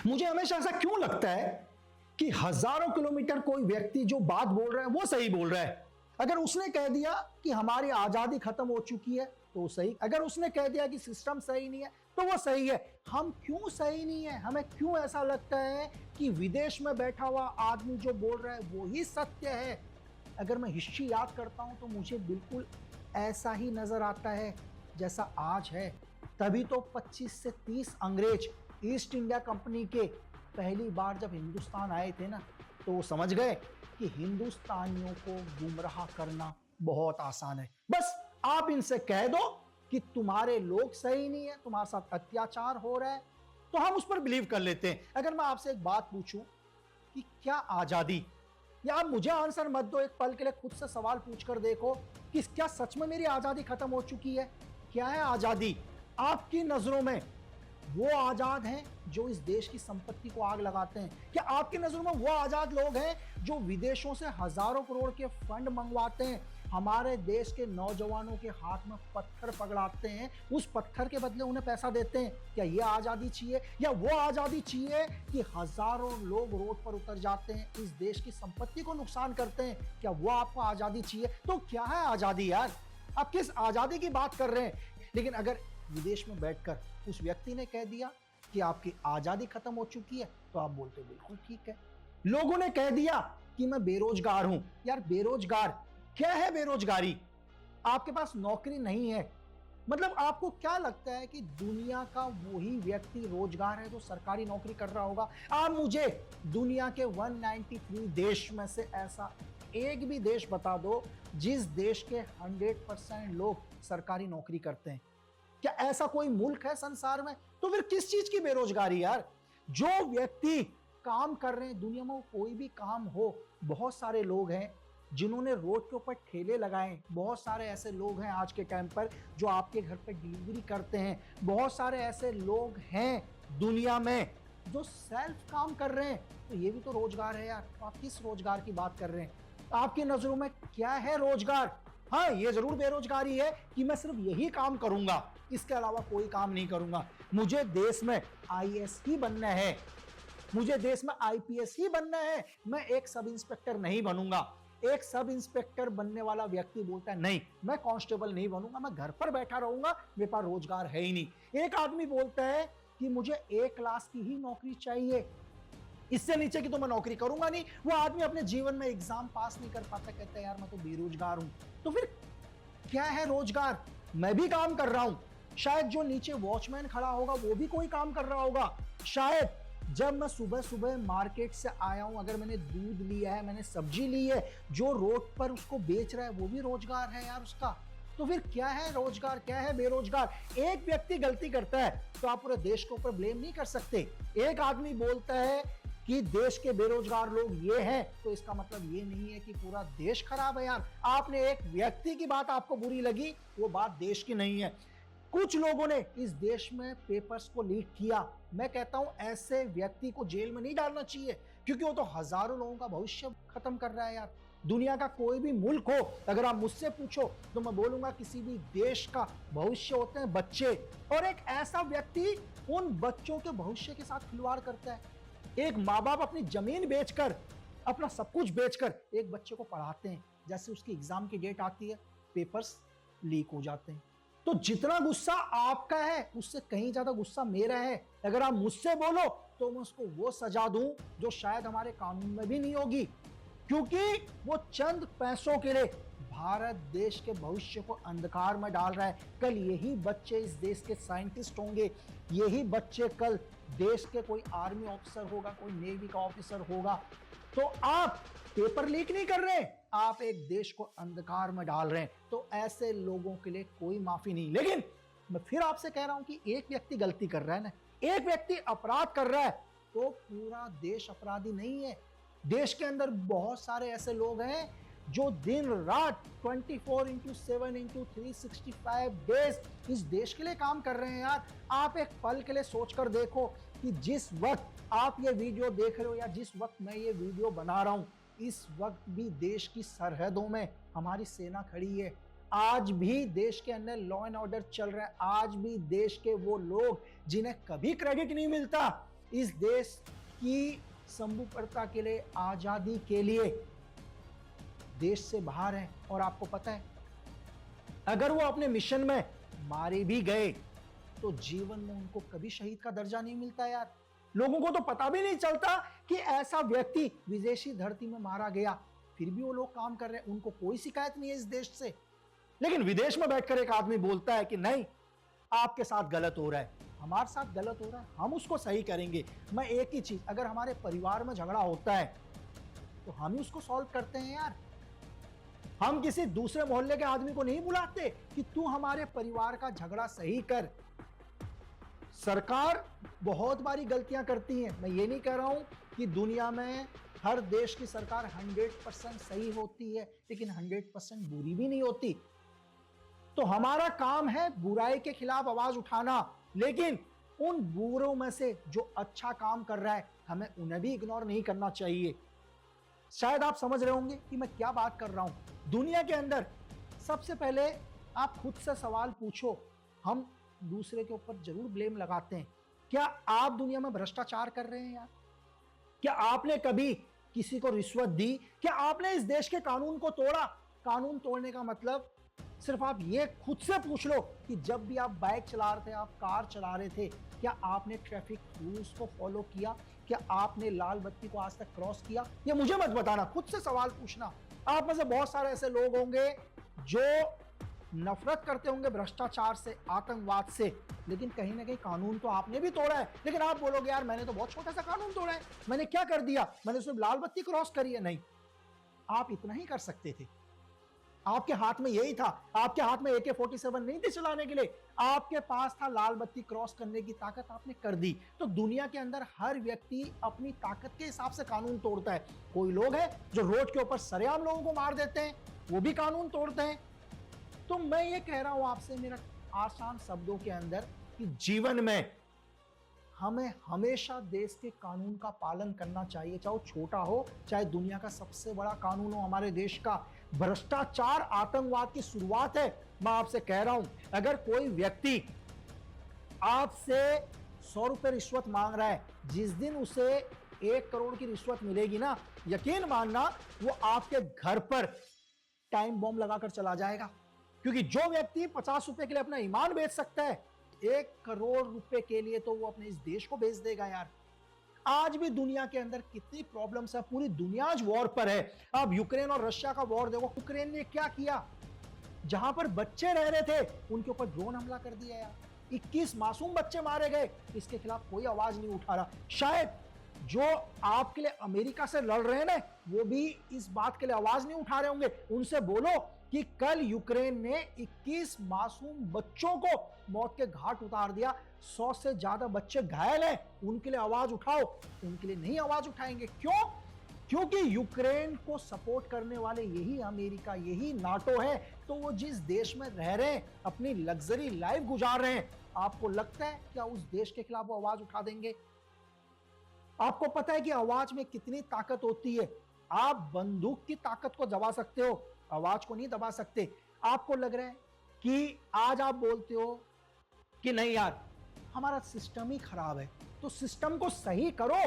मुझे हमेशा ऐसा क्यों लगता है कि हजारों किलोमीटर कोई व्यक्ति जो बात बोल रहा है वो सही बोल रहा है। अगर उसने कह दिया कि हमारी आजादी खत्म हो चुकी है तो सही, अगर उसने कह दिया कि सिस्टम सही नहीं है तो वो सही है। हम क्यों सही नहीं है? हमें क्यों ऐसा लगता है कि विदेश में बैठा हुआ आदमी जो बोल रहा है वो ही सत्य है? अगर मैं हिस्ट्री याद करता हूं तो मुझे बिल्कुल ऐसा ही नजर आता है जैसा आज है। तभी तो 25 से 30 अंग्रेज ईस्ट इंडिया कंपनी के पहली बार जब हिंदुस्तान आए थे ना, तो वो समझ गए कि हिंदुस्तानियों को गुमराह करना बहुत आसान है। बस आप इनसे कह दो कि तुम्हारे लोग सही नहीं है, तुम्हारे साथ अत्याचार हो रहा है, तो हम उस पर बिलीव कर लेते हैं। अगर मैं आपसे एक बात पूछूं कि क्या आजादी, या आप मुझे आंसर मत दो, एक पल के लिए खुद से सवाल पूछकर देखो कि क्या सच में मेरी आजादी खत्म हो चुकी है? क्या है आजादी? आपकी नजरों में वो आजाद हैं जो इस देश की संपत्ति को आग लगाते हैं? क्या आपकी नजरों में वो आजाद लोग हैं जो विदेशों से हजारों करोड़ के फंड मंगवाते हैं, हमारे देश के नौजवानों के हाथ में पत्थर पकड़ाते हैं, उस पत्थर के बदले उन्हें पैसा देते हैं? क्या ये आजादी चाहिए? या वो आजादी चाहिए कि हजारों लोग रोड पर उतर जाते हैं, इस देश की संपत्ति को नुकसान करते हैं? क्या वो आपको आजादी चाहिए? तो क्या है आजादी यार? आप किस आजादी की बात कर रहे हैं? लेकिन अगर विदेश में बैठकर उस व्यक्ति ने कह दिया कि आपकी आजादी खत्म हो चुकी है, तो आप बोलते बिल्कुल ठीक है। लोगों ने कह दिया कि मैं बेरोजगार हूं। यार बेरोजगार क्या है? बेरोजगारी आपके पास नौकरी नहीं है, मतलब आपको क्या लगता है कि दुनिया का वही व्यक्ति रोजगार है जो सरकारी नौकरी कर रहा होगा? आप मुझे दुनिया के 193 देश में से ऐसा एक भी देश बता दो जिस देश के 100% लोग सरकारी नौकरी करते हैं। क्या ऐसा कोई मुल्क है संसार में? तो फिर किस चीज की बेरोजगारी यार? जो व्यक्ति काम कर रहे हैं दुनिया में, वो कोई भी काम हो, बहुत सारे लोग हैं जिन्होंने रोड के ऊपर ठेले लगाए, बहुत सारे ऐसे लोग हैं आज के टाइम पर जो आपके घर पर डिलीवरी करते हैं, बहुत सारे ऐसे लोग हैं दुनिया में जो सेल्फ काम कर रहे हैं। तो ये भी तो रोजगार है यार। तो आप किस रोजगार की बात कर रहे हैं? आपकी नजरों में क्या है रोजगार? हाँ, ये जरूर बेरोजगारी है कि मैं सिर्फ यही काम करूंगा, इसके अलावा कोई काम नहीं करूंगा। मुझे देश में आईएएस ही बनना है, मुझे देश में आईपीएस ही बनना है, मैं एक सब इंस्पेक्टर नहीं बनूंगा। एक सब इंस्पेक्टर बनने वाला व्यक्ति बोलता है नहीं, मैं कांस्टेबल नहीं बनूंगा, मैं घर पर बैठा रहूंगा, मेरे पास रोजगार है ही नहीं। एक आदमी बोलता है कि मुझे ए क्लास की ही नौकरी चाहिए, इससे नीचे की तो मैं नौकरी करूंगा नहीं। वो आदमी अपने जीवन में एग्जाम पास नहीं कर पाता, कहता है यार मैं तो बेरोजगार हूं। तो फिर क्या है रोजगार? मैं भी काम कर रहा हूं, शायद जो नीचे वॉचमैन खड़ा होगा वो भी कोई काम कर रहा होगा, शायद जब मैं सुबह सुबह मार्केट से आया हूं, अगर मैंने दूध लिया है, मैंने सब्जी ली है, जो रोड पर उसको बेच रहा है वो भी रोजगार है यार उसका। तो फिर क्या है रोजगार, क्या है बेरोजगार? एक व्यक्ति गलती करता है तो आप पूरे देश के ऊपर ब्लेम नहीं कर सकते। एक आदमी बोलता है कि देश के बेरोजगार लोग ये हैं, तो इसका मतलब ये नहीं है कि पूरा देश खराब है यार। आपने एक व्यक्ति की बात आपको बुरी लगी, वो बात देश की नहीं है। कुछ लोगों ने इस देश में पेपर्स को लीक किया, मैं कहता हूं ऐसे व्यक्ति को जेल में नहीं डालना चाहिए, क्योंकि वो तो हजारों लोगों का भविष्य खत्म कर रहा है यार। दुनिया का कोई भी मुल्क हो, अगर आप मुझसे पूछो तो मैं बोलूंगा किसी भी देश का भविष्य होते हैं बच्चे, और एक ऐसा व्यक्ति उन बच्चों के भविष्य के साथ खिलवाड़ करता है। एक माँ बाप अपनी जमीन बेचकर, अपना सब कुछ बेचकर एक बच्चे को पढ़ाते हैं, जैसे उसकी एग्जाम की डेट आती है पेपर्स लीक हो जाते हैं। तो जितना गुस्सा आपका है उससे कहीं ज्यादा गुस्सा मेरा है। अगर आप मुझसे बोलो तो मैं उसको वो सजा दूं जो शायद हमारे कानून में भी नहीं होगी, क्योंकि वो चंद पैसों के लिए भारत देश के भविष्य को अंधकार में डाल रहा है। कल यही बच्चे इस देश के साइंटिस्ट होंगे, यही बच्चे कल देश के कोई आर्मी ऑफिसर होगा, कोई नेवी का ऑफिसर होगा। तो आप पेपर लीक नहीं कर रहे, आप एक देश को अंधकार में डाल रहे हैं। तो ऐसे लोगों के लिए कोई माफी नहीं। लेकिन मैं फिर आपसे कह रहा हूं कि एक व्यक्ति गलती कर रहा है ना, एक व्यक्ति अपराध कर रहा है, तो पूरा देश अपराधी नहीं है। देश के अंदर बहुत सारे ऐसे लोग हैं जो दिन रात 24/7/365 डेज इस देश के लिए काम कर रहे हैं यार। आप एक पल के लिए सोचकर देखो कि जिस वक्त आप ये वीडियो देख रहे हो या जिस वक्त मैं ये वीडियो बना रहा हूं, इस वक्त भी देश की सरहदों में हमारी सेना खड़ी है। आज भी देश के अंदर लॉ एंड ऑर्डर चल रहा है। आज भी देश के वो लोग जिन्हें कभी क्रेडिट नहीं मिलता, इस देश की संपूर्णता के लिए, आजादी के लिए देश से बाहर हैं। और आपको पता है, अगर वो अपने मिशन में मारे भी गए तो जीवन में उनको कभी शहीद का दर्जा नहीं मिलता यार। लोगों को तो पता भी नहीं चलता कि ऐसा व्यक्ति विदेशी धरती में मारा गया, फिर भी वो लोग काम कर रहे हैं, उनको कोई शिकायत नहीं है इस देश से। लेकिन विदेश में बैठकर एक आदमी बोलता है कि नहीं, आपके साथ गलत हो रहा है, हमारे साथ गलत हो रहा है, हम उसको सही करेंगे। मैं एक ही चीज, अगर हमारे परिवार में झगड़ा होता है तो हम ही उसको सॉल्व करते हैं यार। हम किसी दूसरे मोहल्ले के आदमी को नहीं बुलाते कि तू हमारे परिवार का झगड़ा सही कर। सरकार बहुत बारी गलतियां करती है, मैं ये नहीं कह रहा हूं कि दुनिया में हर देश की सरकार 100% सही होती है, लेकिन 100% बुरी भी नहीं होती। तो हमारा काम है बुराई के खिलाफ आवाज उठाना, लेकिन उन बुरों में से जो अच्छा काम कर रहा है हमें उन्हें भी इग्नोर नहीं करना चाहिए। शायद आप समझ रहे होंगे कि मैं क्या बात कर रहा हूं। दुनिया के अंदर सबसे पहले आप खुद से सवाल पूछो, हम दूसरे के ऊपर जरूर ब्लेम लगाते हैं, क्या आप दुनिया में भ्रष्टाचार कर रहे हैं यार? क्या आपने कभी किसी को रिश्वत दी? क्या आपने इस देश के कानून को तोड़ा? कानून तोड़ने का मतलब सिर्फ आप ये खुद से पूछ लो कि जब भी आप बाइक चला रहे थे, आप कार चला रहे थे, क्या आपने ट्रैफिक रूल्स को फॉलो किया? क्या आपने लाल बत्ती को आज तक क्रॉस किया? ये मुझे मत बताना, खुद से सवाल पूछना। आप में से बहुत सारे ऐसे लोग होंगे जो नफरत करते होंगे भ्रष्टाचार से, आतंकवाद से, लेकिन कहीं ना कहीं कानून तो आपने भी तोड़ा है। लेकिन आप बोलोगे यार मैंने तो बहुत छोटा सा कानून तोड़ा है, मैंने क्या कर दिया, मैंने सिर्फ लाल बत्ती क्रॉस करी है। नहीं, आप इतना ही कर सकते थे, आपके हाथ में यही था। आपके हाथ में AK-47 नहीं थी चलाने के लिए, आपके पास था लाल बत्ती क्रॉस करने की ताकत, आपने कर दी। तो दुनिया के अंदर हर व्यक्ति अपनी ताकत के हिसाब से कानून तोड़ता है। कोई लोग हैं जो रोड के ऊपर सरेआम लोगों को मार देते हैं, वो भी कानून तोड़ते हैं। तो मैं ये कह रहा हूं आपसे मेरा आसान शब्दों के अंदर कि जीवन में हमें हमेशा देश के कानून का पालन करना चाहिए, चाहे वो छोटा हो चाहे दुनिया का सबसे बड़ा कानून हो। हमारे देश का भ्रष्टाचार आतंकवाद की शुरुआत है। मैं आपसे कह रहा हूं, अगर कोई व्यक्ति आपसे 100 रुपए रिश्वत मांग रहा है, जिस दिन उसे 1 करोड़ की रिश्वत मिलेगी ना, यकीन मानना वो आपके घर पर टाइम बॉम्ब लगाकर चला जाएगा। क्योंकि जो व्यक्ति 50 रुपए के लिए अपना ईमान बेच सकता है, 1 करोड़ रुपए के लिए तो वो अपने इस देश को बेच देगा यार। आज भी दुनिया के अंदर कितनी प्रॉब्लम्स है, पूरी दुनिया आज वॉर पर है। अब यूक्रेन और रशिया का वॉर देखो, यूक्रेन ने क्या किया, जहां पर बच्चे रह रहे थे उनके ऊपर ड्रोन हमला कर दिया यार, 21 मासूम बच्चे मारे गए। इसके खिलाफ कोई आवाज नहीं उठा रहा। शायद जो आपके लिए अमेरिका से लड़ रहे हैं ना, वो भी इस बात के लिए आवाज नहीं उठा रहे होंगे। उनसे बोलो कि कल यूक्रेन ने 21 मासूम बच्चों को मौत के घाट उतार दिया, 100 से ज्यादा बच्चे घायल हैं, उनके लिए आवाज उठाओ। उनके लिए नहीं आवाज उठाएंगे, क्यों? क्योंकि यूक्रेन को सपोर्ट करने वाले यही अमेरिका, यही नाटो है। तो वो जिस देश में रह रहे हैं, अपनी लग्जरी लाइफ गुजार रहे हैं, आपको लगता है क्या उस देश के खिलाफ वो आवाज उठा देंगे? आपको पता है कि आवाज में कितनी ताकत होती है। आप बंदूक की ताकत को दबा सकते हो, आवाज को नहीं दबा सकते। आपको लग रहा है कि आज आप बोलते हो कि नहीं यार हमारा सिस्टम ही खराब है, तो सिस्टम को सही करो।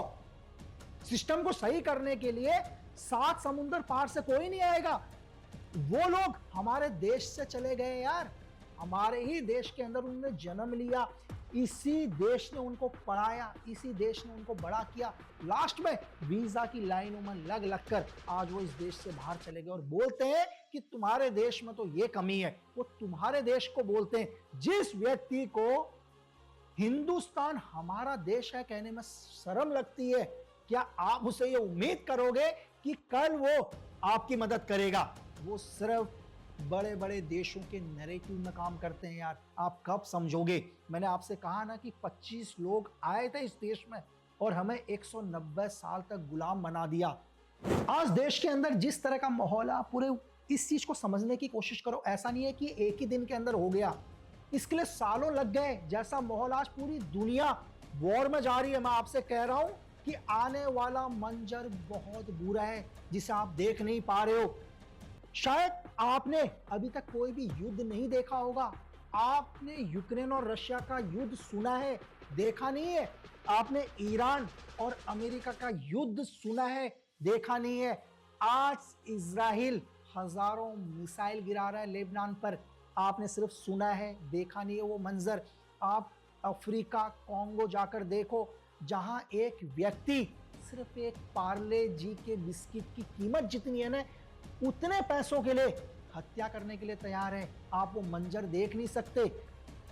सिस्टम को सही करने के लिए 7 समुंदर पार से कोई नहीं आएगा। वो लोग हमारे देश से चले गए यार, हमारे ही देश के अंदर उन्होंने जन्म लिया, इसी देश ने उनको पढ़ाया, इसी देश ने उनको बड़ा किया। लास्ट में वीजा की लाइनों में लग लग कर आज वो इस देश से बाहर चले गए और बोलते हैं कि तुम्हारे देश में तो ये कमी है। वो तुम्हारे देश को बोलते हैं। जिस व्यक्ति को हिंदुस्तान हमारा देश है कहने में शर्म लगती है, क्या आप उसे ये उम्मीद करोगे कि कल वो आपकी मदद करेगा? वो सिर्फ बड़े बड़े देशों के नैरेटिव में काम करते हैं यार। आप कब समझोगे? मैंने आपसे कहा ना कि 25 लोग आए थे इस देश में और हमें 190 साल तक गुलाम बना दिया। आज देश के अंदर जिस तरह का माहौल है, पूरे इस चीज को समझने की कोशिश करो। ऐसा नहीं है कि एक ही दिन के अंदर हो गया, इसके लिए सालों लग गए। जैसा माहौल आज पूरी दुनिया वॉर में जा रही है, मैं आपसे कह रहा हूं कि आने वाला मंजर बहुत बुरा है जिसे आप देख नहीं पा रहे हो। शायद आपने अभी तक कोई भी युद्ध नहीं देखा होगा। आपने यूक्रेन और रशिया का युद्ध सुना है, देखा नहीं है। आपने ईरान और अमेरिका का युद्ध सुना है, देखा नहीं है? आज इजराइल हजारों मिसाइल गिरा रहा है लेबनान पर, आपने सिर्फ सुना है, देखा नहीं है वो मंजर। आप अफ्रीका कॉन्गो जाकर देखो, जहां एक व्यक्ति सिर्फ एक पार्ले जी के बिस्किट की कीमत जितनी है ना, उतने पैसों के लिए हत्या करने के लिए तैयार है। आप वो मंजर देख नहीं सकते।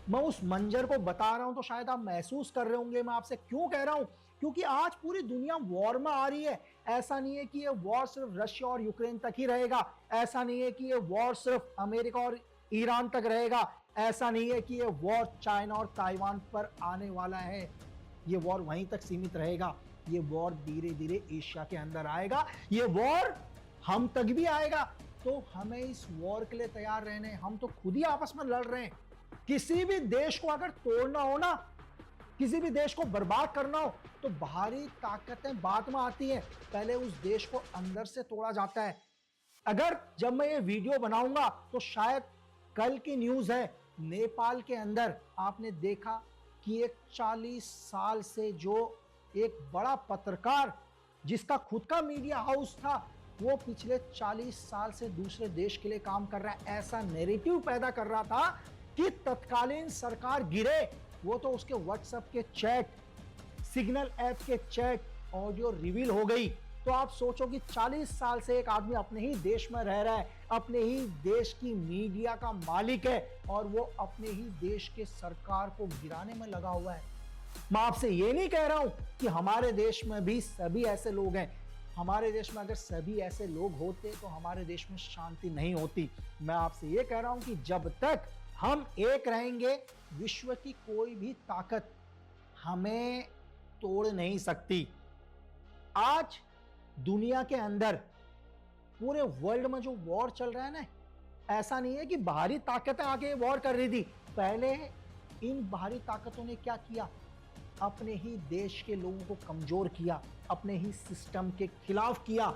मैं उस मंजर को बता रहा हूं तो शायद आप महसूस कर रहे होंगे मैं आपसे क्यों कह रहा हूं, क्योंकि आज पूरी दुनिया वॉर में आ रही है। ऐसा नहीं है कि ये वॉर सिर्फ रशिया और यूक्रेन तक ही रहेगा, ऐसा नहीं है कि ये वॉर सिर्फ अमेरिका और ईरान तक रहेगा, ऐसा नहीं है कि ये वॉर चाइना और ताइवान पर आने वाला है, ये वॉर वहीं तक सीमित रहेगा। ये वॉर धीरे धीरे एशिया के अंदर आएगा, ये वॉर हम तक भी आएगा। तो हमें इस वॉर के लिए तैयार रहने, हम तो खुद ही आपस में लड़ रहे हैं। किसी भी देश को अगर तोड़ना हो ना, किसी भी देश को बर्बाद करना हो, तो बाहरी ताकतें बाद में आती हैं, पहले उस देश को अंदर से तोड़ा जाता है। अगर जब मैं ये वीडियो बनाऊंगा तो शायद कल की न्यूज है, नेपाल के अंदर आपने देखा कि एक 40 साल से जो एक बड़ा पत्रकार जिसका खुद का मीडिया हाउस था, वो पिछले 40 साल से दूसरे देश के लिए काम कर रहा है, ऐसा नैरेटिव पैदा कर रहा था कि तत्कालीन सरकार गिरे। वो तो उसके व्हाट्सएप के चैट, सिग्नल ऐप के चैट ऑडियो रिवील हो गई। तो आप सोचो कि 40 साल से एक आदमी अपने ही देश में रह रहा है, अपने ही देश की मीडिया का मालिक है, और वो अपने ही देश के सरकार को गिराने में लगा हुआ है। मैं आपसे ये नहीं कह रहा हूं कि हमारे देश में भी सभी ऐसे लोग हैं। हमारे देश में अगर सभी ऐसे लोग होते तो हमारे देश में शांति नहीं होती। मैं आपसे ये कह रहा हूं कि जब तक हम एक रहेंगे, विश्व की कोई भी ताकत हमें तोड़ नहीं सकती। आज दुनिया के अंदर पूरे वर्ल्ड में जो वॉर चल रहा है ना, ऐसा नहीं है कि बाहरी ताकतें आके वॉर कर रही थी। पहले इन बाहरी ताकतों ने क्या किया? अपने ही देश के लोगों को कमजोर किया, अपने ही सिस्टम के खिलाफ किया,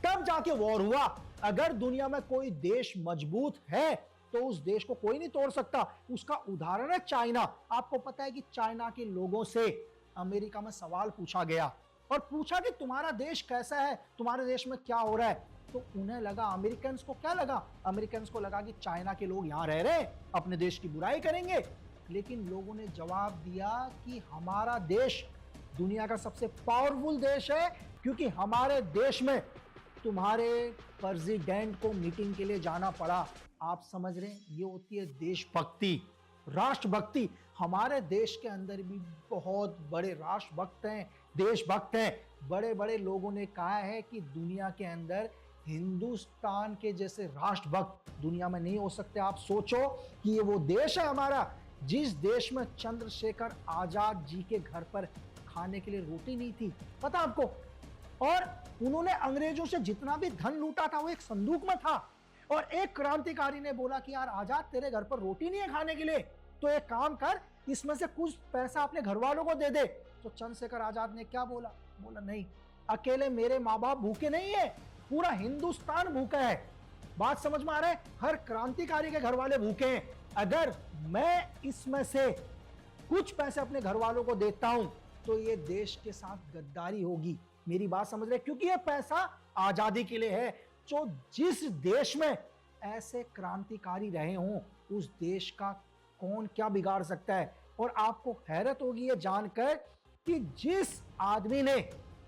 तब जाके वॉर हुआ। अगर दुनिया में कोई देश मजबूत है तो उस देश को कोई नहीं तोड़ सकता। उसका उदाहरण है चाइना। आपको पता है कि चाइना के लोगों से अमेरिका में सवाल पूछा गया और पूछा कि तुम्हारा देश कैसा है, तुम्हारे देश में क्या हो रहा है। तो उन्हें लगा, अमेरिकन को क्या लगा? अमेरिकन को लगा कि चाइना के लोग यहां रह रहे हैं, अपने देश की बुराई करेंगे। लेकिन लोगों ने जवाब दिया कि हमारा देश दुनिया का सबसे पावरफुल देश है, क्योंकि हमारे देश में तुम्हारे प्रेसिडेंट को मीटिंग के लिए जाना पड़ा। आप समझ रहे हैं, ये होती है देशभक्ति, राष्ट्रभक्ति। हमारे देश के अंदर भी बहुत बड़े राष्ट्रभक्त हैं, देशभक्त हैं। बड़े बड़े लोगों ने कहा है कि दुनिया के अंदर हिंदुस्तान के जैसे राष्ट्रभक्त दुनिया में नहीं हो सकते। आप सोचो कि ये वो देश है हमारा, जिस देश में चंद्रशेखर आजाद जी के घर पर खाने के लिए रोटी नहीं थी, पता आपको? और उन्होंने अंग्रेजों से जितना भी धन लूटा था वो एक संदूक में था। और एक क्रांतिकारी ने बोला कि यार आजाद, तेरे घर पर रोटी नहीं है खाने के लिए, तो एक काम कर, इसमें से कुछ पैसा अपने घर वालों को दे दे। तो चंद्रशेखर आजाद ने क्या बोला? बोला नहीं, अकेले मेरे माँ बाप भूखे नहीं है, पूरा हिंदुस्तान भूखा है। बात समझ में आ रहा है? हर क्रांतिकारी के घर वाले भूखे हैं। अगर मैं इसमें से कुछ पैसे अपने घर वालों को देता हूं तो ये देश के साथ गद्दारी होगी। मेरी बात समझ रहे? क्योंकि ये पैसा आजादी के लिए है। जो जिस देश में ऐसे क्रांतिकारी रहे हों, उस देश का कौन क्या बिगाड़ सकता है। और आपको हैरत होगी ये जानकर कि जिस आदमी ने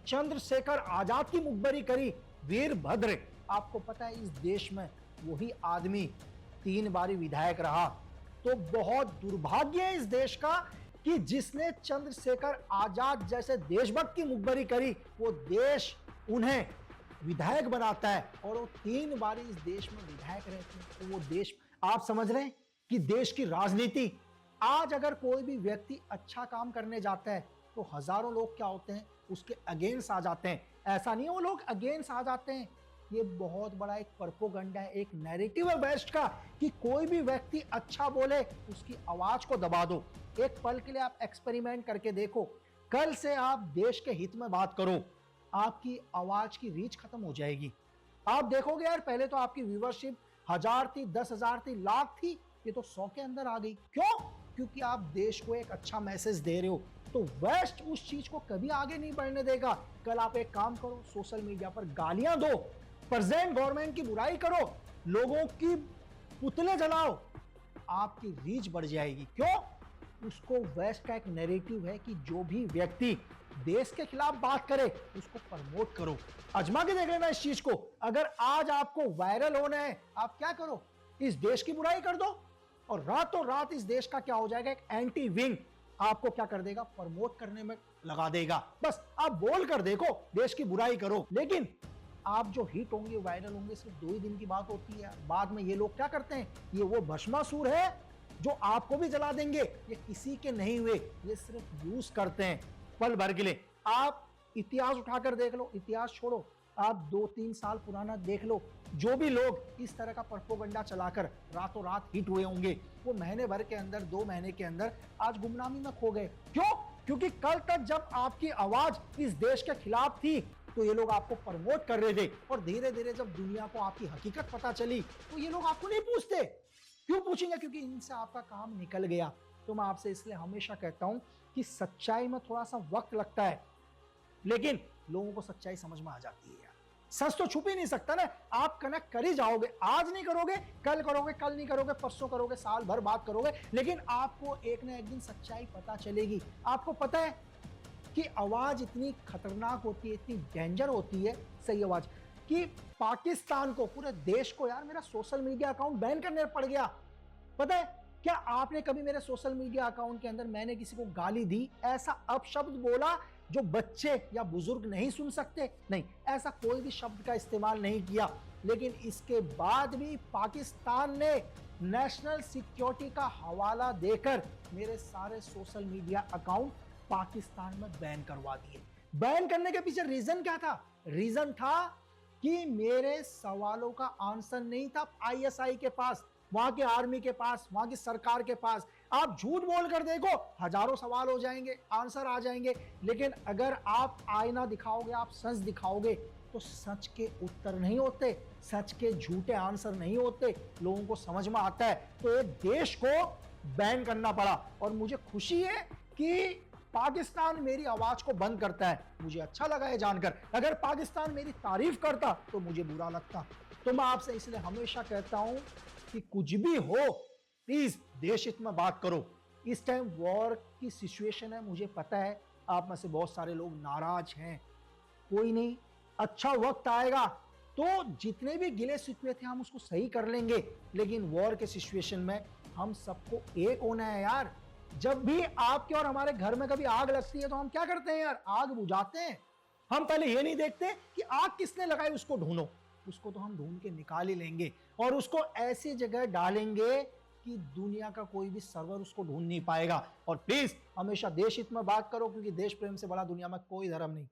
चंद्रशेखर आजाद की मुखबरी करी, वीरभद्र, आपको पता है इस देश में वही आदमी 3 बारी विधायक रहा। तो बहुत दुर्भाग्य है इस देश का कि जिसने चंद्रशेखर आजाद जैसे देशभक्त की मुखबरी करी, वो देश उन्हें विधायक बनाता है और वो 3 बारी इस देश में विधायक रहते हैं। तो वो देश, आप समझ रहे हैं कि देश की राजनीति, आज अगर कोई भी व्यक्ति अच्छा काम करने जाता है तो हजारों लोग क्या होते हैं, उसके अगेंस्ट आ जाते हैं। ऐसा नहीं है वो लोग अगेंस्ट आ जाते हैं, ये बहुत बड़ा एक प्रोपेगेंडा है, एक नैरेटिव है वेस्ट का कि कोई भी व्यक्ति अच्छा बोले उसकी आवाज को दबा दो। एक पल के लिए आप एक्सपेरिमेंट करके देखो, कल से आप देश के हित में बात करो, आपकी आवाज की रीच खत्म हो जाएगी। आप देखोगे यार, पहले तो आपकी व्यूवरशिप 1000 थी, 10,000 थी, लाख थी, ये तो 100 के अंदर आ गई। क्यों? क्योंकि आप देश को एक अच्छा मैसेज दे रहे हो। तो वेस्ट उस चीज को कभी आगे नहीं बढ़ने देगा। कल आप एक काम करो, सोशल मीडिया पर गालियां दो, प्रेजेंट गवर्नमेंट की बुराई करो, लोगों की पुतले जलाओ, आपकी रीच बढ़ जाएगी। क्यों? उसको वेस्ट का एक नैरेटिव है कि जो भी व्यक्ति देश के खिलाफ बात करे उसको प्रमोट करो। आजमा के देख लेना इस चीज को। अगर आज आपको वायरल होना है, आप क्या करो, इस देश की बुराई कर दो और रातों रात इस देश का क्या हो जाएगा, एक एंटी विंग आपको क्या कर देगा, प्रमोट करने में लगा देगा। बस आप बोल कर देखो, देश की बुराई करो। लेकिन आप जो हिट होंगे, वायरल होंगे, सिर्फ 2 ही दिन की बात होती है। बाद में ये लोग क्या करते हैं, ये वो भस्मासुर है जो आपको भी जला देंगे। ये किसी के नहीं हुए, ये सिर्फ यूज करते हैं पल भर के लिए। आप इतिहास उठाकर देख लो, इतिहास छोड़ो, आप 2-3 साल पुराना देख लो, जो भी लोग इस तरह का प्रोपेगेंडा चलाकर रातों रात हिट हुए होंगे, वो महीने भर के अंदर, 2 महीने के अंदर आज गुमनामी में खो गए। क्यों? क्योंकि कल तक जब आपकी आवाज इस देश के खिलाफ थी तो ये लोग आपको प्रमोट कर रहे थे, और धीरे धीरे जब दुनिया को आपकी हकीकत पता चली तो ये लोग आपको नहीं पूछते। क्यों पूछेंगे? क्योंकि इनसे आपका काम निकल गया। तो मैं आपसे इसलिए हमेशा कहता हूं कि सच्चाई में थोड़ा सा वक्त लगता है, लेकिन लोगों को सच्चाई समझ में आ जाती है। सच तो छुप ही नहीं सकता ना। आप कनेक्ट कर ही जाओगे, आज नहीं करोगे, कल करोगे, कल नहीं करोगे, परसों करोगे, साल भर बात करोगे, लेकिन आपको एक ना एक दिन सच्चाई पता चलेगी। आपको पता है कि आवाज इतनी खतरनाक होती है, इतनी डेंजर होती है, सही आवाज, कि पाकिस्तान को, पूरे देश को यार मेरा सोशल मीडिया अकाउंट बैन करने पड़ गया। पता है क्या आपने कभी मेरे सोशल मीडिया अकाउंट के अंदर मैंने किसी को गाली दी, ऐसा अपशब्द बोला जो बच्चे या बुजुर्ग नहीं सुन सकते? नहीं, ऐसा कोई भी शब्द का इस्तेमाल नहीं किया। लेकिन इसके बाद भी पाकिस्तान ने नेशनल सिक्योरिटी का हवाला देकर मेरे सारे सोशल मीडिया अकाउंट पाकिस्तान में बैन करवा दिए। बैन करने के पीछे रीजन क्या था? रीजन था कि मेरे सवालों का आंसर नहीं था आईएसआई के पास, वहां के आर्मी के पास, वहां की सरकार के पास। आप झूठ बोल कर देखो, हजारों सवाल हो जाएंगे, आंसर आ जाएंगे, लेकिन अगर आप आईना दिखाओगे, आप सच दिखाओगे, तो सच के उत्तर नहीं होते, सच के झूठे आंसर नहीं होते, लोगों को समझ में आता है। तो एक देश को बैन करना पड़ा, और मुझे खुशी है कि पाकिस्तान मेरी आवाज को बंद करता है। मुझे अच्छा लगा है जानकर। अगर पाकिस्तान मेरी तारीफ करता तो मुझे बुरा लगता। तो मैं आपसे इसलिए हमेशा कहता हूं कि कुछ भी हो, प्लीज देश हित में बात करो। इस टाइम वॉर की सिचुएशन है, मुझे पता है आप में से बहुत सारे लोग नाराज हैं। कोई नहीं, अच्छा वक्त आएगा तो जितने भी गिले शिकवे थे हम उसको सही कर लेंगे। लेकिन वॉर के सिचुएशन में हम सबको एक होना है यार। जब भी आपके और हमारे घर में कभी आग लगती है तो हम क्या करते हैं यार, आग बुझाते हैं। हम पहले ये नहीं देखते कि आग किसने लगाई, उसको ढूंढो। उसको तो हम ढूंढ के निकाल ही लेंगे, और उसको ऐसी जगह डालेंगे कि दुनिया का कोई भी सर्वर उसको ढूंढ नहीं पाएगा। और प्लीज हमेशा देश हित में बात करो, क्योंकि देश प्रेम से बड़ा दुनिया में कोई धर्म नहीं।